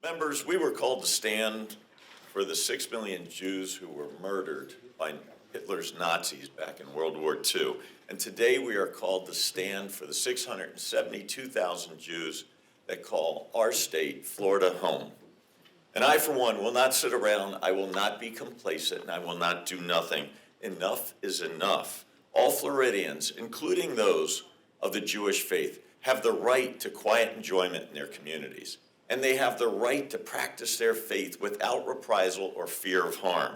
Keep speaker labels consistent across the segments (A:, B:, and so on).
A: Members, we were called to stand for the 6 million Jews who were murdered by Hitler's Nazis back in World War II. And today we are called to stand for the 672,000 Jews that call our state, Florida, home. And I, for one, will not sit around, I will not be complacent, and I will not do nothing. Enough is enough. All Floridians, including those of the Jewish faith, have the right to quiet enjoyment in their communities. And they have the right to practice their faith without reprisal or fear of harm.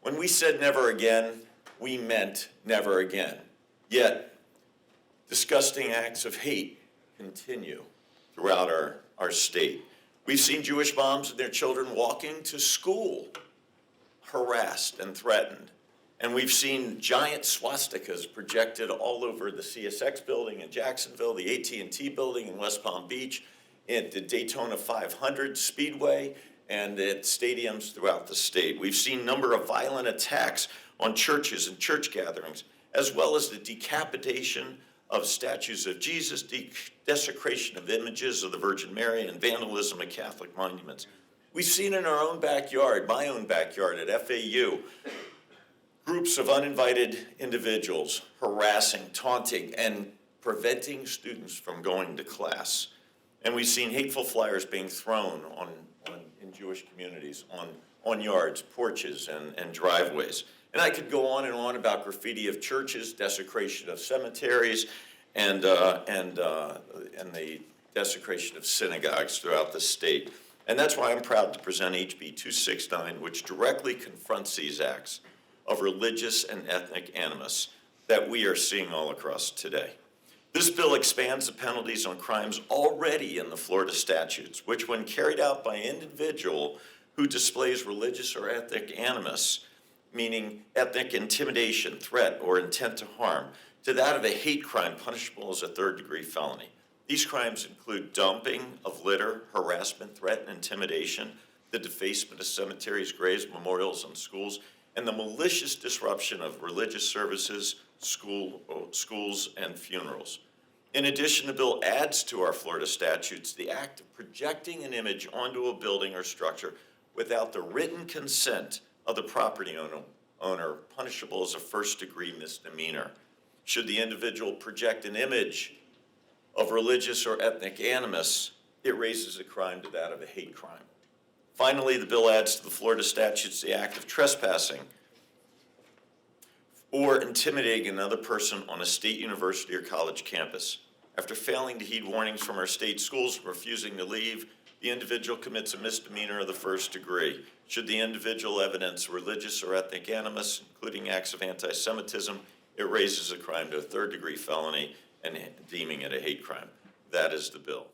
A: When we said never again, we meant never again. Yet, disgusting acts of hate continue throughout our state. We've seen Jewish moms and their children walking to school harassed and threatened. And we've seen giant swastikas projected all over the CSX building in Jacksonville, the AT&T building in West Palm Beach, at the Daytona 500 Speedway, and at stadiums throughout the state. We've seen a number of violent attacks on churches and church gatherings, as well as the decapitation of statues of Jesus, desecration of images of the Virgin Mary, and vandalism of Catholic monuments. We've seen in our own backyard, my own backyard at FAU, groups of uninvited individuals harassing, taunting, and preventing students from going to class. And we've seen hateful flyers being thrown in Jewish communities, on yards, porches, and driveways. And I could go on and on about graffiti of churches, desecration of cemeteries, and the desecration of synagogues throughout the state. And that's why I'm proud to present HB 269, which directly confronts these acts of religious and ethnic animus that we are seeing all across today. This bill expands the penalties on crimes already in the Florida statutes, which when carried out by an individual who displays religious or ethnic animus, meaning ethnic intimidation, threat, or intent to harm, to that of a hate crime punishable as a third-degree felony. These crimes include dumping of litter, harassment, threat, and intimidation, the defacement of cemeteries, graves, memorials, and schools, and the malicious disruption of religious services, schools, and funerals. In addition, the bill adds to our Florida statutes the act of projecting an image onto a building or structure without the written consent of the property owner, punishable as a first-degree misdemeanor. Should the individual project an image of religious or ethnic animus, it raises a crime to that of a hate crime. Finally, the bill adds to the Florida statutes the act of trespassing or intimidating another person on a state university or college campus. After failing to heed warnings from our state schools and refusing to leave, the individual commits a misdemeanor of the first degree. Should the individual evidence religious or ethnic animus, including acts of anti-Semitism, it raises a crime to a third-degree felony and deeming it a hate crime. That is the bill.